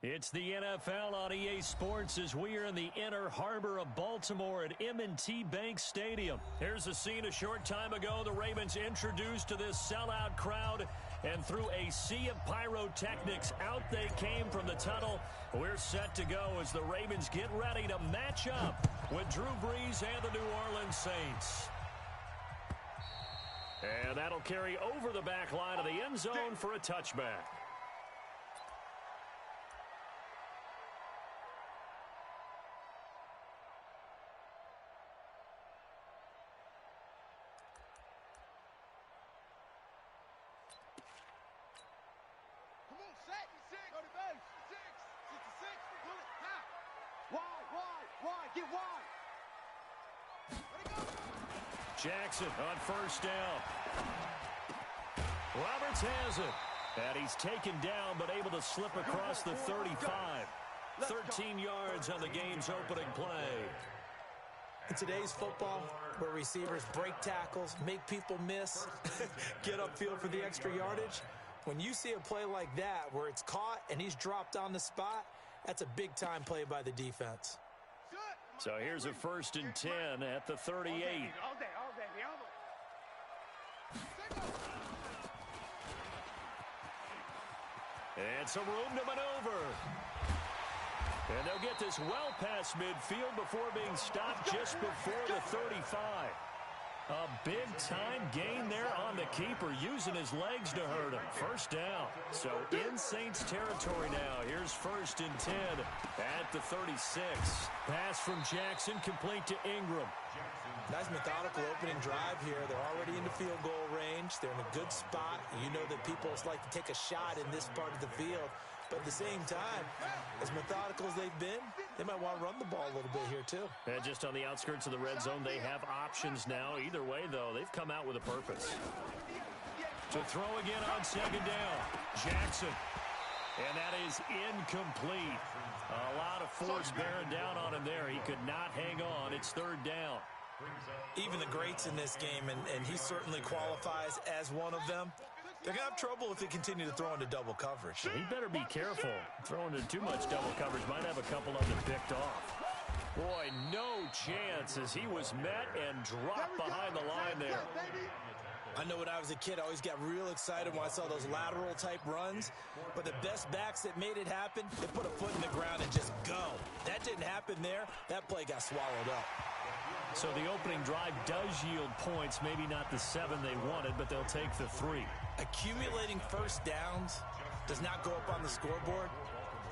It's the NFL on EA Sports as we are in the inner harbor of Baltimore at M&T Bank Stadium. Here's a scene a short time ago. The Ravens introduced to this sellout crowd, and through a sea of pyrotechnics, out they came from the tunnel. We're set to go as the Ravens get ready to match up with Drew Brees and the New Orleans Saints. And that'll carry over the back line of the end zone for a touchback. Jackson on first down. Roberts has it. And he's taken down but able to slip across the 35. 13 yards on the game's opening play. In today's football, where receivers break tackles, make people miss, get upfield for the extra yardage, when you see a play like that where it's caught and he's dropped on the spot, that's a big-time play by the defense. So here's a 1st and 10 at the 38. And some room to maneuver. And they'll get this well past midfield before being stopped just before the 35. A big-time gain there on the keeper, using his legs to hurt him. First down. So in Saints territory now. Here's 1st and 10 at the 36. Pass from Jackson, complete to Ingram. Nice methodical opening drive here. They're already in the field goal range. They're in a good spot. You know that people like to take a shot in this part of the field. But at the same time, as methodical as they've been, they might want to run the ball a little bit here too. And just on the outskirts of the red zone, they have options now. Either way, though, they've come out with a purpose. To throw again on 2nd down. Jackson. And that is incomplete. A lot of force bearing down on him there. He could not hang on. It's 3rd down. Even the greats in this game, and he certainly qualifies as one of them, they're going to have trouble if they continue to throw into double coverage. He better be careful. Throwing into too much double coverage might have a couple of them picked off. Boy, no chance as he was met and dropped behind the line there. I know when I was a kid, I always got real excited when I saw those lateral type runs. But the best backs that made it happen, they put a foot in the ground and just go. That didn't happen there. That play got swallowed up. So the opening drive does yield points, maybe not the 7 they wanted, but they'll take the 3. Accumulating first downs does not go up on the scoreboard,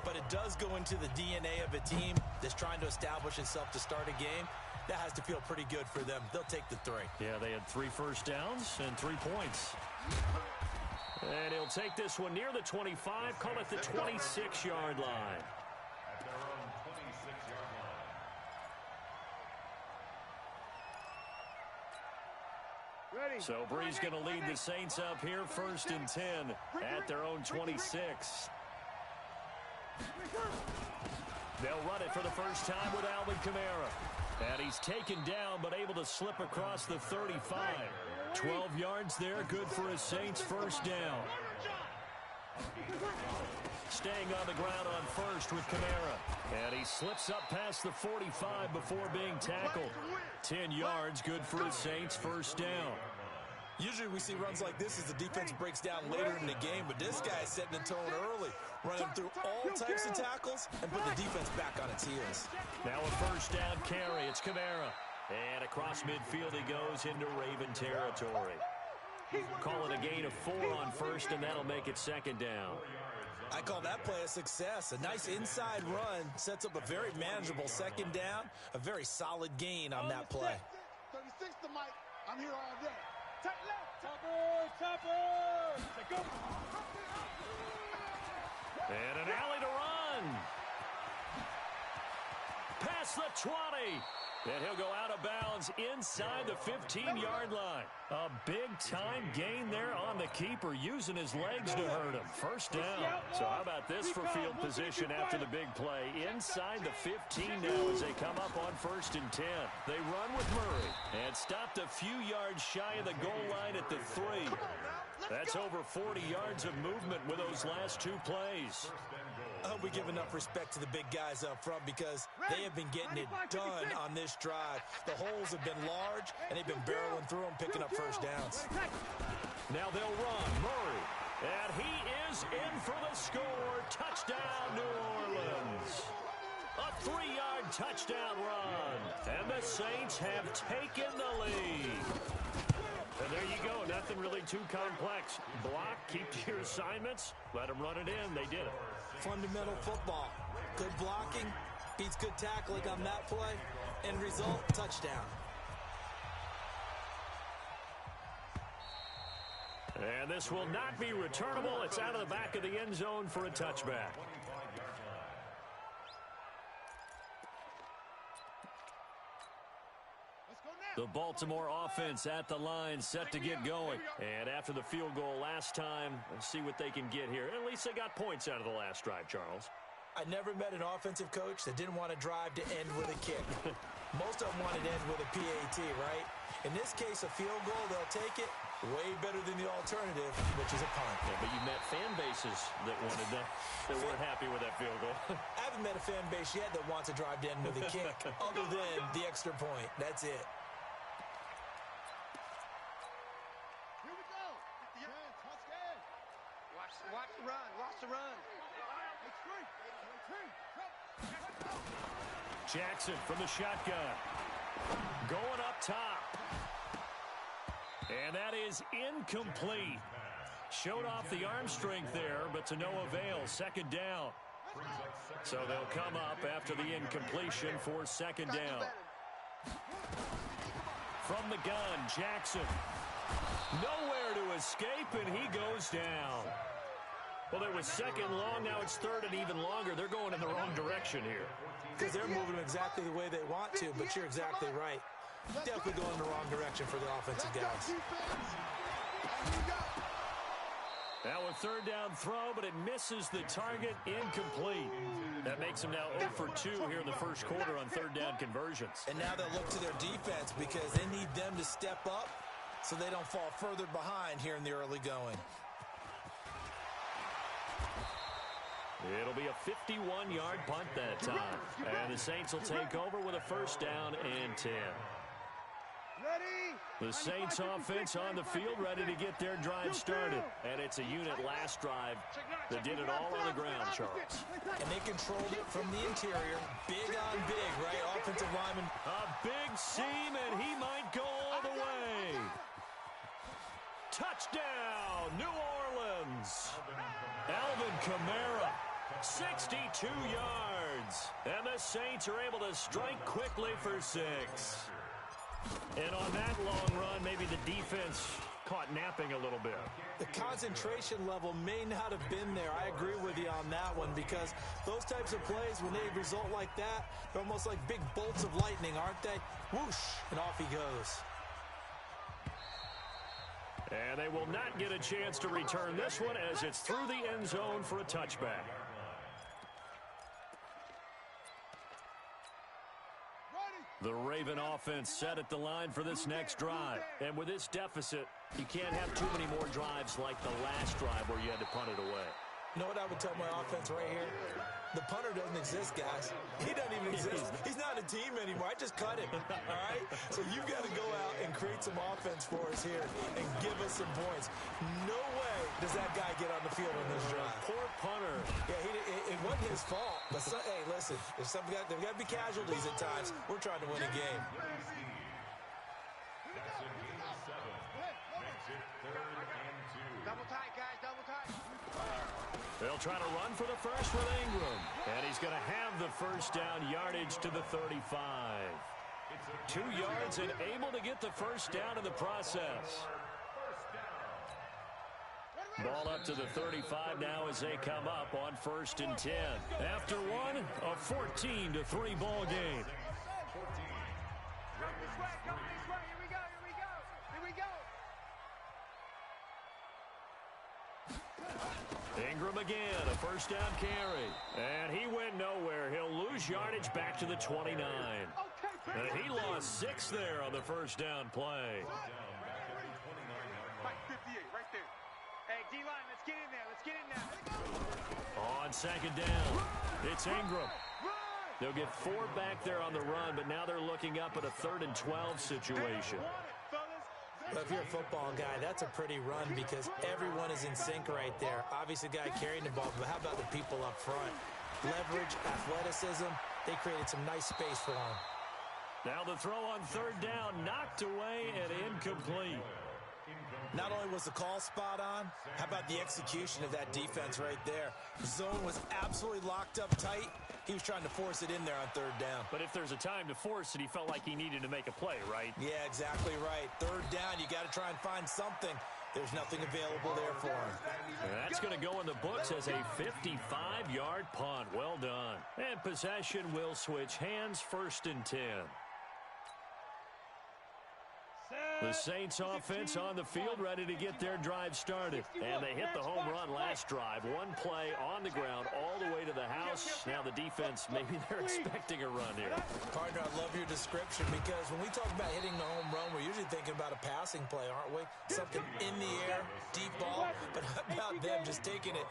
but it does go into the DNA of a team that's trying to establish itself to start a game. That has to feel pretty good for them. They'll take the 3. Yeah, they had 3 first downs and 3 points. And he'll take this one near the 25, call it the 26-yard line. So Brees going to lead the Saints up here, 1st and 10 at their own 26. They'll run it for the first time with Alvin Kamara. And he's taken down but able to slip across the 35. 12 yards there, good for his Saints first down. Staying on the ground on first with Kamara. And he slips up past the 45 before being tackled. 10 yards, good for his Saints first down. Usually we see runs like this as the defense breaks down later in the game, but this guy is setting the tone early, running through all types of tackles and put the defense back on its heels. Now a first down carry. It's Kamara. And across midfield he goes into Raven territory. Call it a gain of 4 on first, and that'll make it 2nd down. I call that play a success. A nice inside run sets up a very manageable 2nd down, a very solid gain on that play. 36 to Mike. I'm here all day. And an alley to run. Past the 20. And he'll go out of bounds inside the 15-yard line. A big-time gain there on the keeper, using his legs to hurt him. First down. So how about this for field position after the big play? Inside the 15 now as they come up on 1st and 10. They run with Murray and stopped a few yards shy of the goal line at the 3. That's over 40 yards of movement with those last 2 plays. I hope we give enough respect to the big guys up front because they have been getting it done on this drive. The holes have been large, and they've been barreling through them, picking up first downs. Now they'll run. Murray. And he is in for the score. Touchdown, New Orleans. A 3-yard touchdown run. And the Saints have taken the lead. And there you go. Nothing really too complex. Block, keep to your assignments, let them run it in. They did it. Fundamental football. Good blocking beats good tackling on that play. End result, touchdown. And this will not be returnable. It's out of the back of the end zone for a touchback. The Baltimore offense at the line, set to get going. And after the field goal last time, let's see what they can get here. At least they got points out of the last drive, Charles. I never met an offensive coach that didn't want to drive to end with a kick. Most of them want to end with a PAT, right? In this case, a field goal, they'll take it. Way better than the alternative, which is a punt. Yeah, but you met fan bases that wanted that weren't happy with that field goal. I haven't met a fan base yet that wants to drive to end with a kick, other than the extra point. That's it. Watch the run. Watch the run. Jackson from the shotgun. Going up top. And that is incomplete. Showed off the arm strength there, but to no avail. Second down. So they'll come up after the incompletion for second down. From the gun, Jackson. Nowhere to escape, and he goes down. Well, it was second long. Now it's third and even longer. They're going in the wrong direction here. Because they're moving exactly the way they want to, but you're exactly right. Definitely going in the wrong direction for the offensive guys. Now a third down throw, but it misses the target, incomplete. That makes them now 0 for 2 here in the first quarter on third down conversions. And now they'll look to their defense because they need them to step up so they don't fall further behind here in the early going. It'll be a 51-yard punt that time. And the Saints will take over with a first down and 10. The Saints offense on the field ready to get their drive started. And it's a unit last drive that did it all on the ground, Charles. And they controlled it from the interior. Big on big, right? Offensive lineman. A big seam, and he might go all the way. Touchdown, New Orleans. Alvin Kamara, 62 yards. And the Saints are able to strike quickly for 6. And on that long run, maybe the defense caught napping a little bit. The concentration level may not have been there. I agree with you on that one because those types of plays, when they result like that, they're almost like big bolts of lightning, aren't they? Whoosh, and off he goes. And they will not get a chance to return this one as it's through the end zone for a touchback. The Raven offense set at the line for this next drive. And with this deficit, you can't have too many more drives like the last drive where you had to punt it away. You know what I would tell my offense right here? The punter doesn't exist, guys. He doesn't even exist. He's not a team anymore. I just cut him, all right? So you've got to go out and create some offense for us here and give us some points. No way does that guy get on the field on this drive. Poor punter. Yeah, it wasn't his fault. But, hey, listen, there's got to be casualties at times. We're trying to win a game. Double tight, guys, double tight. They'll try to run for the first with Ingram. And he's going to have the first down, yardage to the 35. 2 yards and able to get the first down in the process. Ball up to the 35 now as they come up on 1st and 10. After one, a 14-3 ball game. Come this way, here we go, here we go. Ingram again, a first down carry. And he went nowhere. He'll lose yardage back to the 29. And he lost 6 there on the first down play. Mike 58, right there. Hey, D-line, let's get in there. Let's get in there. On second down, it's Ingram. They'll get 4 back there on the run, but now they're looking up at a 3rd and 12 situation. Well, if you're a football guy, that's a pretty run because everyone is in sync right there. Obviously, the guy carrying the ball, but how about the people up front? Leverage, athleticism, they created some nice space for him. Now the throw on 3rd down, knocked away and incomplete. Not only was the call spot on, how about the execution of that defense right there? The zone was absolutely locked up tight. He was trying to force it in there on 3rd down. But if there's a time to force it, he felt like he needed to make a play, right? Yeah, exactly right. 3rd down, you got to try and find something. There's nothing available there for him. And that's going to go in the books as a 55-yard punt. Well done. And possession will switch hands, 1st and 10. The Saints offense on the field ready to get their drive started. And they hit the home run last drive. 1 play on the ground all the way to the house. Now the defense, maybe they're expecting a run here. Partner, I love your description because when we talk about hitting the home run, we're usually thinking about a passing play, aren't we? Something in the air, deep ball. But how about them just taking it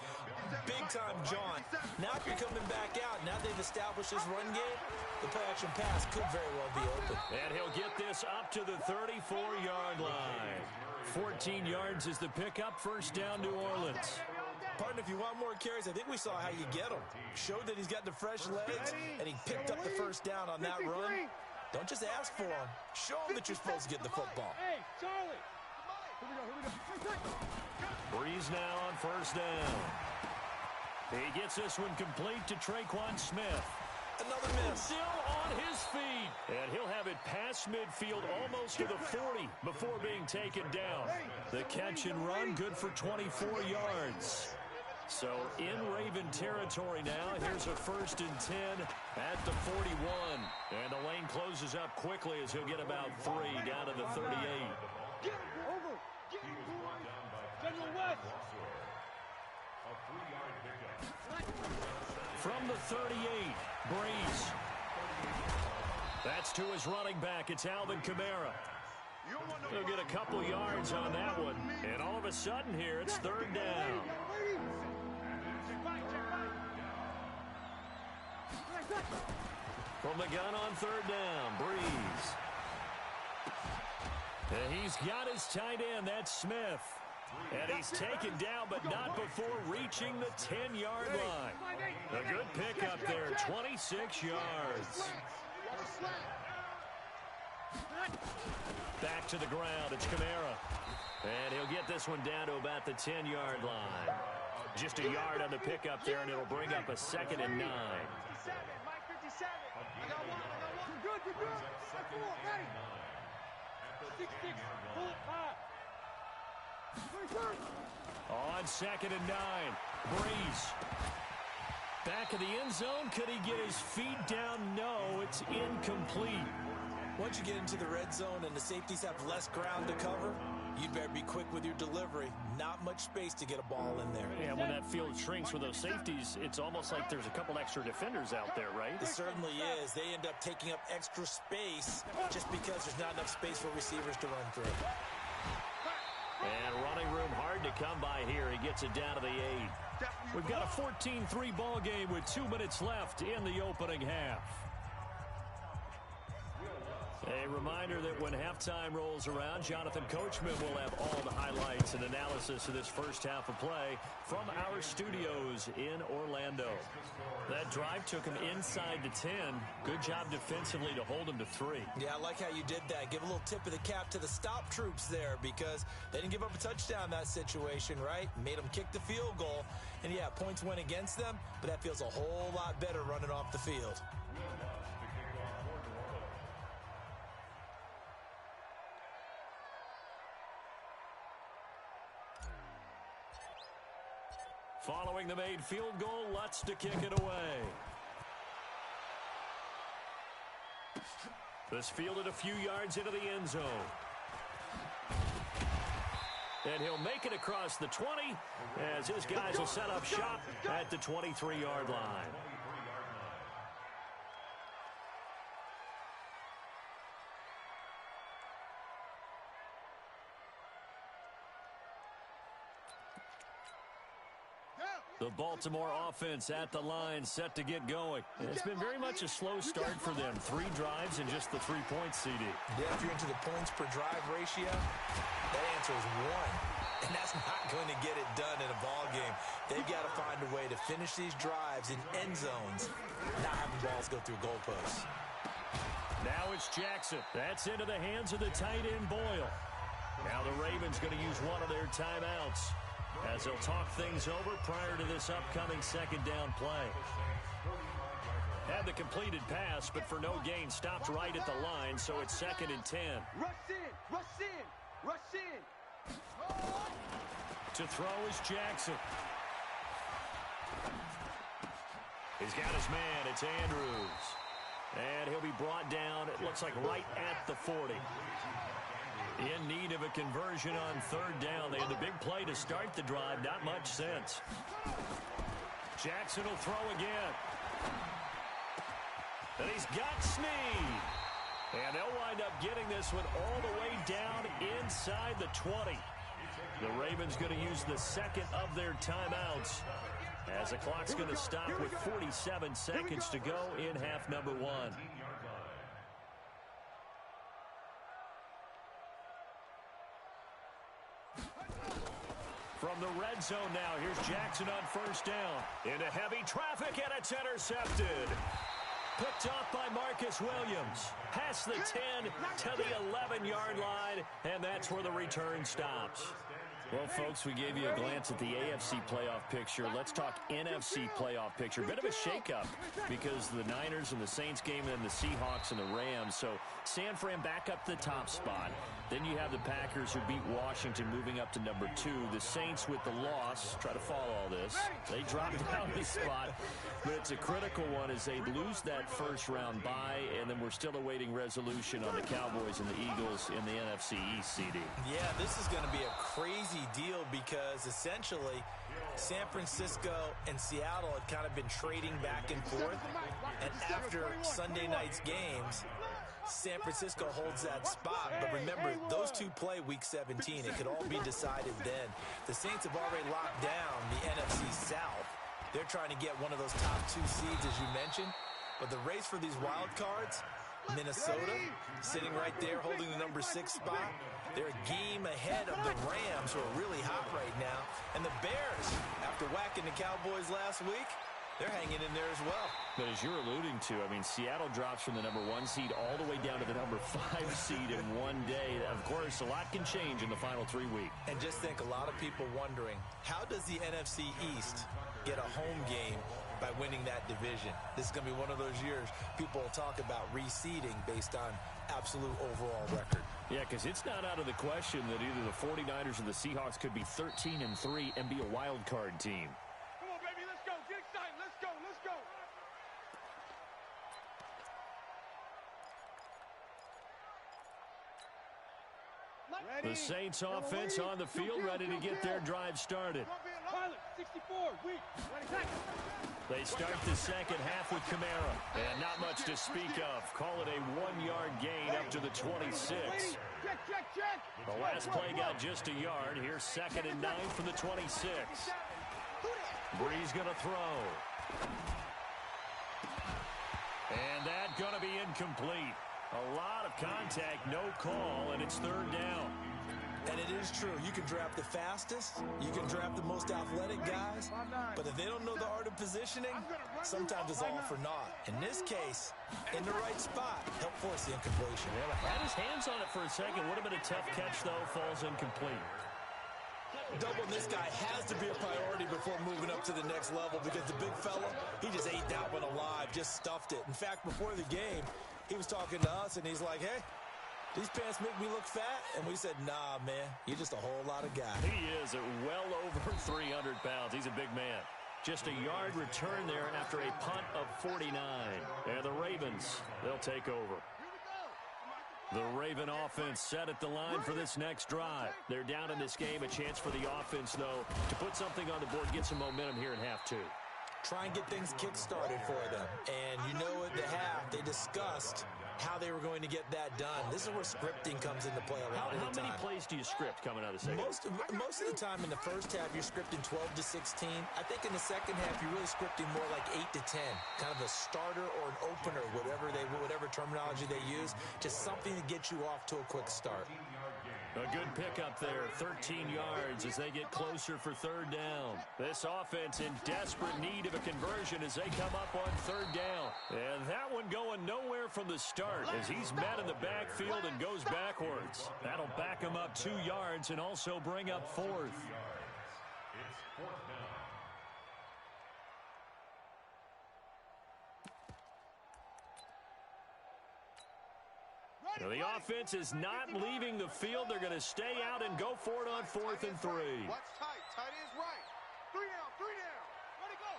big time, John? Now if you're coming back out, now they've established this run game, the play-action pass could very well be open. And he'll get this up to the 34-yard line. 14 yards is the pickup, 1st down, New Orleans. Partner, if you want more carries, I think we saw how you get them. Showed that he's got the fresh legs, and he picked up the 1st down on that run. Don't just ask for him. Show him that you're supposed to get the football. Hey, Charlie. Here we go. Breeze now on 1st down. He gets this one complete to Traquan Smith. Another miss. Still on his feet. And he'll have it past midfield almost to the 40 before being taken down. The catch and run good for 24 yards. So in Raven territory now. Here's a 1st and 10 at the 41. And the lane closes up quickly as he'll get about 3 down to the 38. Get him, over. Get him, boys. General West. From the 38, Breeze. That's to his running back. It's Alvin Kamara. He'll get a couple yards on that one. And all of a sudden here, it's 3rd down. From the gun on 3rd down, Breeze. And he's got his tight end. That's Smith. And he's taken down, but not before reaching the 10-yard line. A good pickup there, 26 yards. Back to the ground, it's Kamara. And he'll get this one down to about the 10-yard line. Just a yard on the pickup there, and it'll bring up a 2nd and 9. Mike 57. I got one. You're good. Ready. 6-6. Pull it high. On 2nd and 9, Breeze. Back of the end zone. Could he get his feet down? No, it's incomplete. Once you get into the red zone and the safeties have less ground to cover, you'd better be quick with your delivery. Not much space to get a ball in there. Yeah, when that field shrinks with those safeties, it's almost like there's a couple extra defenders out there, right? It certainly is. They end up taking up extra space just because there's not enough space for receivers to run through. And running room hard to come by here. He gets it down to the 8. We've got a 14-3 ball game with 2 minutes left in the opening half. A reminder that when halftime rolls around, Jonathan Coachman will have all the highlights and analysis of this first half of play from our studios in Orlando. That drive took him inside the 10. Good job defensively to hold him to 3. Yeah, I like how you did that. Give a little tip of the cap to the stop troops there because they didn't give up a touchdown in that situation, right? Made them kick the field goal. And, yeah, points went against them, but that feels a whole lot better running off the field. Following the made field goal, Lutz to kick it away. This fielded a few yards into the end zone. And he'll make it across the 20 as his guys will set up shop at the 23-yard line. The Baltimore offense at the line, set to get going. It's been very much a slow start for them. 3 drives and just the 3 points, CD. Yeah, if you're into the points per drive ratio, that answer is 1. And that's not going to get it done in a ball game. They've got to find a way to finish these drives in end zones, not having balls go through goalposts. Now it's Jackson. That's into the hands of the tight end, Boyle. Now the Ravens going to use one of their timeouts as they'll talk things over prior to this upcoming second down play. Had the completed pass, but for no gain, stopped right at the line, so it's 2nd and 10. Rush in, rush in, rush in. To throw is Jackson. He's got his man. It's Andrews. And he'll be brought down, it looks like right at the 40. In need of a conversion on 3rd down. They had the big play to start the drive. Not much sense. Jackson will throw again. And he's got Snead. And they'll wind up getting this one all the way down inside the 20. The Ravens going to use the 2nd of their timeouts, as the clock's going to stop with 47 seconds to go in half number 1. From the red zone now, here's Jackson on 1st down. Into heavy traffic, and it's intercepted. Picked off by Marcus Williams. Past the 10 to the 11-yard line, and that's where the return stops. Well, folks, we gave you a glance at the AFC playoff picture. Let's talk NFC playoff picture. Bit of a shakeup because the Niners and the Saints game and the Seahawks and the Rams. So San Fran back up the top spot. Then you have the Packers who beat Washington moving up to number 2. The Saints with the loss, try to follow all this. They dropped down a spot, but it's a critical one as they lose that first round bye, and then we're still awaiting resolution on the Cowboys and the Eagles in the NFC East, CD. Yeah, this is going to be a crazy deal because essentially San Francisco and Seattle had kind of been trading back and forth, and after Sunday night's games, San Francisco holds that spot. But remember, those two play Week 17. It could all be decided then. The Saints have already locked down the NFC South. They're trying to get one of those top 2 seeds, as you mentioned. But the race for these wild cards, Minnesota sitting right there holding the number 6 spot. They're a game ahead of the Rams, who are really hot right now. And the Bears, after whacking the Cowboys last week, they're hanging in there as well. But as you're alluding to, I mean, Seattle drops from the number 1 seed all the way down to the number 5 seed in one day. Of course, a lot can change in the final 3 weeks. And just think, a lot of people wondering, how does the NFC East get a home game by winning that division? This is going to be one of those years people will talk about reseeding based on absolute overall record. Yeah, because it's not out of the question that either the 49ers or the Seahawks could be 13-3 and be a wild card team. Come on, baby, let's go. Get excited. Let's go, let's go. The Saints offense on the field, ready to get their drive started. Pilot, 64, weak. They start the second half with Kamara, and not much to speak of. Call it a 1-yard gain up to the 26. Check. The last play got just a yard. Here's 2nd and 9 from the 26. Breeze going to throw. And that going to be incomplete. A lot of contact, no call, and it's 3rd down. And it is true. You can draft the fastest. You can draft the most athletic guys. But if they don't know the art of positioning, sometimes it's all for naught. In this case, in the right spot, help force the incompletion. Yeah, had his hands on it for a second. Would have been a tough catch, though. Falls incomplete. Doubling this guy has to be a priority before moving up to the next level because the big fella, he just ate that one alive, just stuffed it. In fact, before the game, he was talking to us, and he's like, hey, these pants make me look fat? And we said, nah, man, you're just a whole lot of guy. He is at well over 300 pounds. He's a big man. Just a yard return there after a punt of 49. And the Ravens, they'll take over. The Raven offense set at the line for this next drive. They're down in this game. A chance for the offense, though, to put something on the board, get some momentum here in half 2. try and get things kick-started for them. And you know at the half, they discussed how they were going to get that done. This is where scripting comes into play a lot of the time. How many plays do you script coming out of the second? Most of the time in the first half, you're scripting 12 to 16. I think in the second half, you're really scripting more like 8 to 10. Kind of a starter or an opener, whatever terminology they use, just something to get you off to a quick start. A good pickup there, 13 yards as they get closer for third down. This offense in desperate need of a conversion as they come up on third down. And that one going nowhere from the start as he's met in the backfield and goes backwards. That'll back him up 2 yards and also bring up fourth. Now the offense is not leaving the field. They're going to stay out and go for it on 4th and 3. Watch tight. Tight is right. 3 down. 3 down. Ready, go.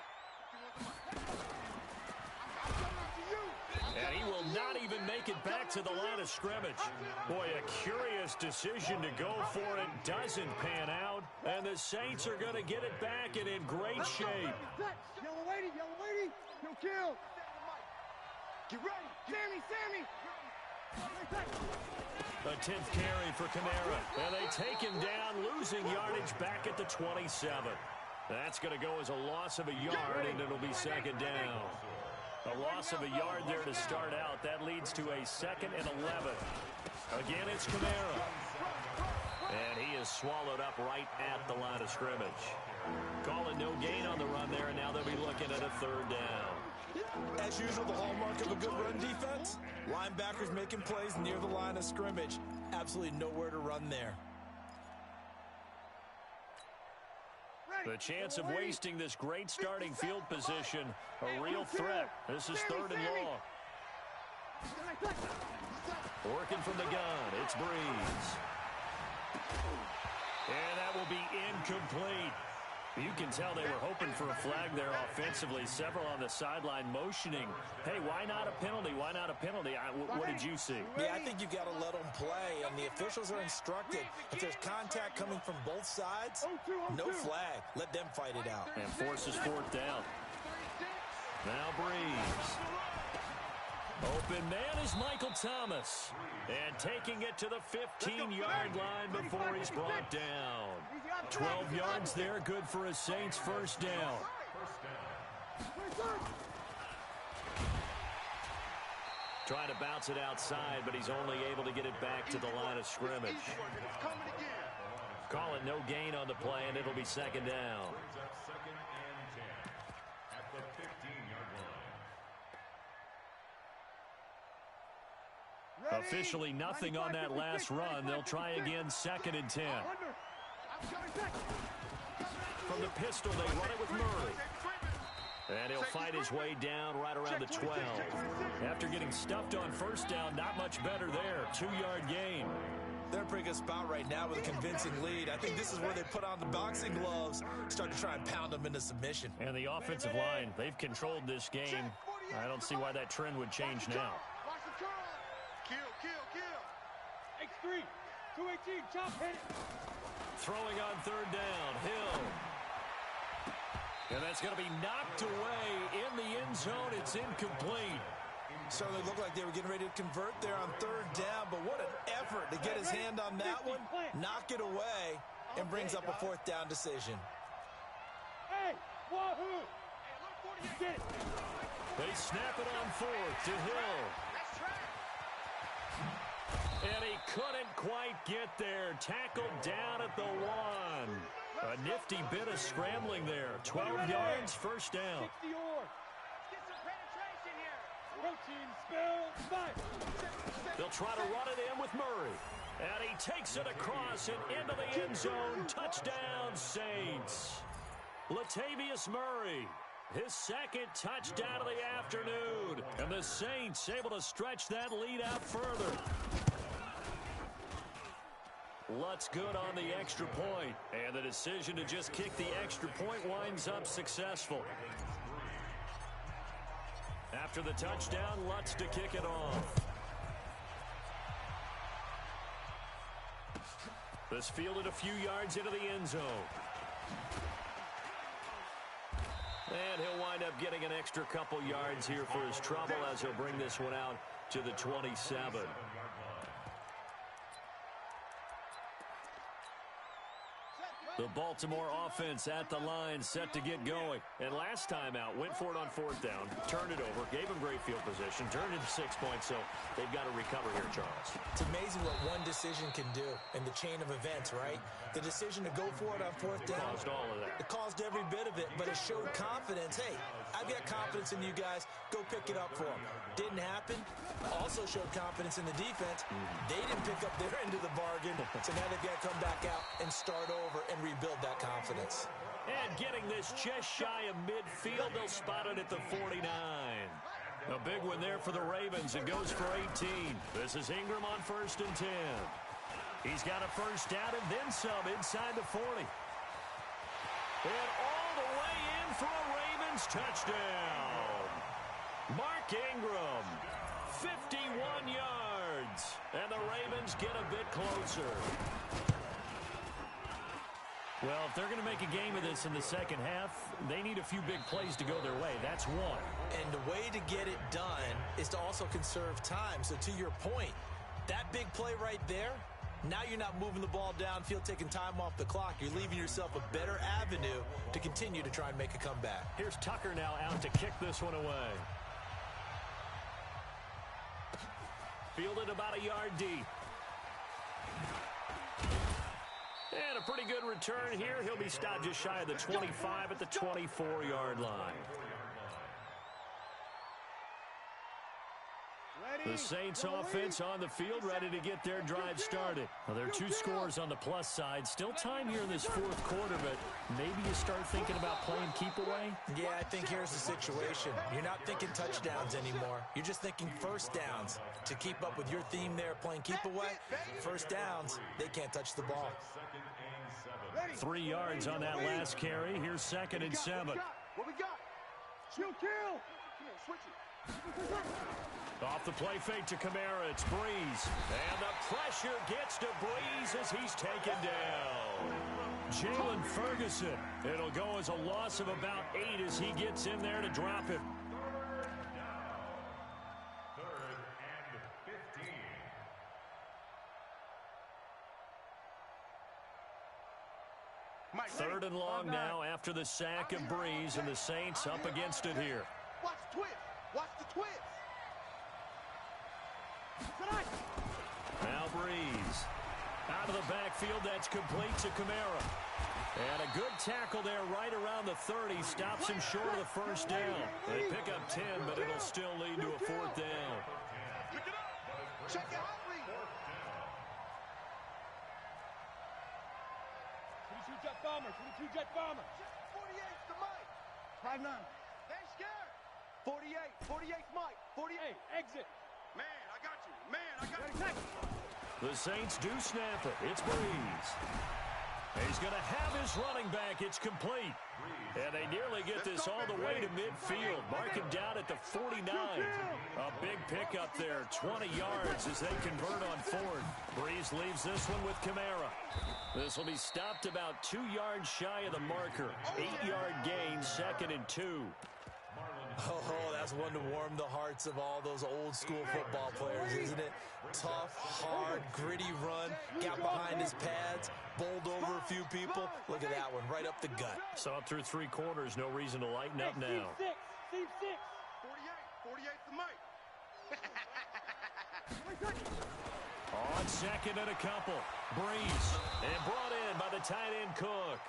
And he will not even make it back to the line of scrimmage. Boy, a curious decision to go for it. Doesn't pan out. And the Saints are going to get it back and in great shape. Yellow lady. No kill. Get ready. Sammy. A 10th carry for Kamara. And they take him down, losing yardage back at the 27. That's going to go as a loss of a yard, and it'll be second down. A loss of a yard there to start out. That leads to a 2nd and 11. Again, it's Kamara. And he is swallowed up right at the line of scrimmage. Calling no gain on the run there, and now they'll be looking at a 3rd down. As usual, the hallmark of a good run defense, linebackers making plays near the line of scrimmage. Absolutely nowhere to run there. The chance of wasting this great starting field position, a real threat. This is 3rd and long. Working from the gun, it's Breeze. And that will be incomplete. You can tell they were hoping for a flag there offensively. Several on the sideline motioning. Hey, why not a penalty? Why not a penalty? What did you see? Yeah, I think you've got to let them play, and the officials are instructed. If there's contact coming from both sides, no flag. Let them fight it out. And forces 4th down. Now Breeze. Open man is Michael Thomas. And taking it to the 15-yard line before he's brought down. 12 yards there, good for a Saints first down. Trying to bounce it outside, but he's only able to get it back to the line of scrimmage. Call it no gain on the play, and it'll be second down. Officially nothing on that last run. They'll try again, 2nd and 10. From the pistol, they run it with Murray. And he'll fight his way down right around the 12. After getting stuffed on first down, not much better there. 2-yard gain. They're in a pretty good spot right now with a convincing lead. I think this is where they put on the boxing gloves, start to try and pound them into submission. And the offensive line, they've controlled this game. I don't see why that trend would change now. X3, 218, chop, hit it. Throwing on 3rd down, Hill. And that's going to be knocked away in the end zone. It's incomplete. Certainly looked like they were getting ready to convert there on 3rd down, but what an effort to get his hand on that one, knock it away, and brings up a 4th down decision. Hey, wahoo! Get it. They snap it on 4th to Hill. And he couldn't quite get there. Tackled down at the 1. A nifty bit of scrambling there. 12 yards, first down. They'll try to run it in with Murray. And he takes it across and into the end zone. Touchdown, Saints. Latavius Murray. His 2nd touchdown of the afternoon. And the Saints able to stretch that lead out further. Lutz good on the extra point. And the decision to just kick the extra point winds up successful. After the touchdown, Lutz to kick it off. This fielded a few yards into the end zone. And he'll wind up getting an extra couple yards here for his trouble as he'll bring this one out to the 27. The Baltimore offense at the line, set to get going. And last time out, went for it on fourth down, turned it over, gave him great field position, turned it to 6 points, so they've got to recover here, Charles. It's amazing what one decision can do in the chain of events, right? The decision to go for it on fourth down. Caused all of that. It caused every bit of it, but it showed confidence. Hey, I've got confidence in you guys. Go pick it up for them. Didn't happen. Also showed confidence in the defense. They didn't pick up their end of the bargain, so now they've got to come back out and start over and rebuild that confidence. And getting this just shy of midfield, they'll spot it at the 49. A big one there for the Ravens. It goes for 18. This is Ingram on 1st and 10. He's got a first down and then some inside the 40. And all the way in for a Ravens touchdown. Mark Ingram, 51 yards. And the Ravens get a bit closer. Well, if they're going to make a game of this in the second half, they need a few big plays to go their way. That's one. And the way to get it done is to also conserve time. So to your point, that big play right there, now you're not moving the ball downfield, taking time off the clock. You're leaving yourself a better avenue to continue to try and make a comeback. Here's Tucker now out to kick this one away. Fielded about a yard deep. And a pretty good return here. He'll be stopped just shy of the 25 at the 24-yard line. The Saints offense on the field, ready to get their drive started. Well, there are two scores on the plus side. Still time here in this fourth quarter, but maybe you start thinking about playing keep away? Yeah, I think here's the situation. You're not thinking touchdowns anymore. You're just thinking first downs. To keep up with your theme there, playing keep away, first downs, they can't touch the ball. 3 yards on that last carry. Here's 2nd and 7. What we got? Chill, kill. Come on, switch it. Off the play fake to Kamara, it's Breeze. And the pressure gets to Breeze as he's taken down. Jalen Ferguson. It'll go as a loss of about 8 as he gets in there to drop it. 3rd and long now after the sack of Breeze, and the Saints up against it here. Watch the twist. Watch the twist. Now Breeze. Out of the backfield, that's complete to Kamara. And a good tackle there right around the 30. Stops him short of the first down. They pick up 10, but it'll still lead to a 4th down. Check it out, Lee. 22 Jet Bomber, 22 Jet Bomber. 48's the Mike. 5'9". They scared. 48, 48's Mike. 48, exit. Man, I got you. Man, I got you. The Saints do snap it. It's Breeze. He's going to have his running back. It's complete. And they nearly get this all the way to midfield. Mark him down at the 49. A big pickup there. 20 yards as they convert on 4th. Breeze leaves this one with Kamara. This will be stopped about 2 yards shy of the marker. 8-yard gain, 2nd and 2. Oh, that's one to warm the hearts of all those old-school football players, isn't it? Tough, hard, gritty run, got behind his pads, bowled over a few people. Look at that one, right up the gut. Saw it through 3 quarters, no reason to lighten up now. Team 6. 48, 48's the Mike. On 2nd and a couple. Breeze. And brought in by the tight end Cook.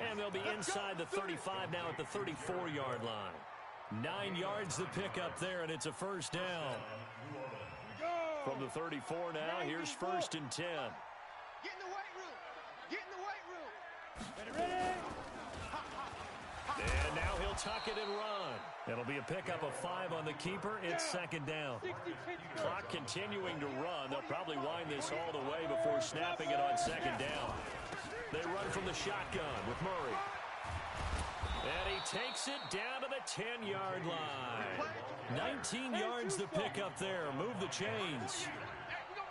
And they'll be inside the 35 now at the 34-yard line. 9 yards to pick up there, and it's a first down. From the 34 now, here's 1st and 10. Get in the weight room. Get in the weight room. Ready? And now he'll tuck it and run. It'll be a pickup of 5 on the keeper. It's 2nd down. Clock continuing to run. They'll probably wind this all the way before snapping it on 2nd down. They run from the shotgun with Murray. And he takes it down to the 10-yard line. 19 yards to pick up there. Move the chains.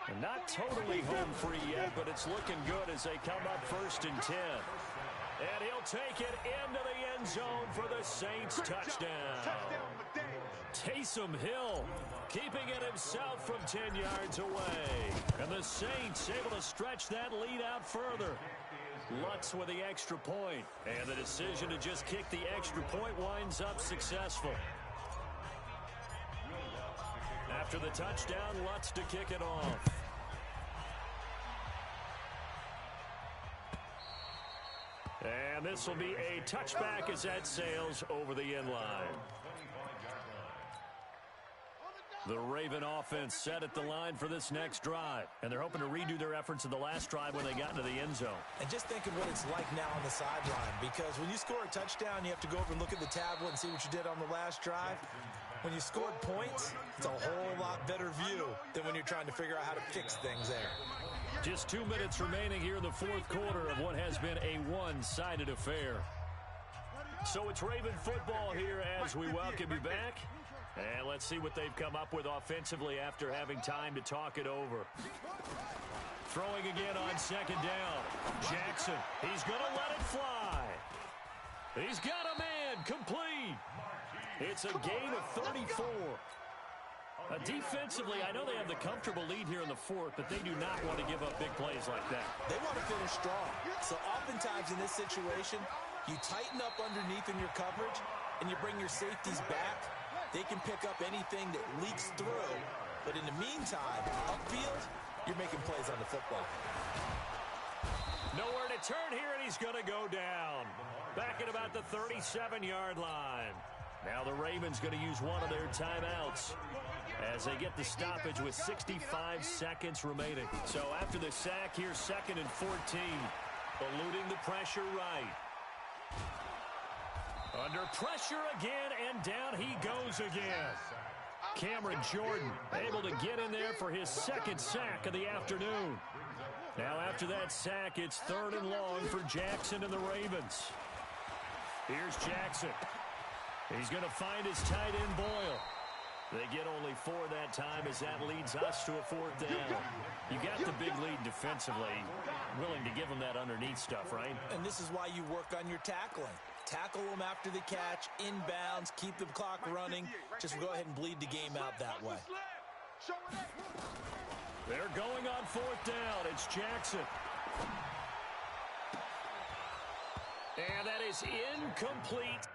And not totally home free yet, but it's looking good as they come up 1st and 10. And he'll take it into the end zone for the Saints touchdown. Taysom Hill keeping it himself from 10 yards away. And the Saints able to stretch that lead out further. Lutz with the extra point. And the decision to just kick the extra point winds up successful. After the touchdown, Lutz to kick it off. And this will be a touchback as that sails over the end line. The Raven offense set at the line for this next drive. And they're hoping to redo their efforts in the last drive when they got into the end zone. And just think of what it's like now on the sideline. Because when you score a touchdown, you have to go over and look at the tablet and see what you did on the last drive. When you scored points, it's a whole lot better view than when you're trying to figure out how to fix things there. Just 2 minutes remaining here in the fourth quarter of what has been a one-sided affair. So it's Raven football here as we welcome you back. And let's see what they've come up with offensively after having time to talk it over. Throwing again on second down. Jackson, he's going to let it fly. He's got a man, complete. It's a gain of 34. Defensively, I know they have the comfortable lead here in the fourth, but they do not want to give up big plays like that. They want to finish strong. So oftentimes in this situation, you tighten up underneath in your coverage, and you bring your safeties back. They can pick up anything that leaks through. But in the meantime, upfield, you're making plays on the football. Nowhere to turn here, and he's going to go down. Back at about the 37-yard line. Now the Ravens going to use one of their timeouts as they get the stoppage with 65 seconds remaining. So after the sack here, 2nd and 14. Eluding the pressure right. Under pressure again, and down he goes again. Cameron Jordan able to get in there for his 2nd sack of the afternoon. Now after that sack, it's 3rd and long for Jackson and the Ravens. Here's Jackson. He's going to find his tight end Boyle. They get only 4 that time as that leads us to a 4th down. You got the big lead defensively. Willing to give them that underneath stuff, right? And this is why you work on your tackling. Tackle them after the catch, inbounds, keep the clock running. Just go ahead and bleed the game out that way. They're going on 4th down. It's Jackson. And that is incomplete.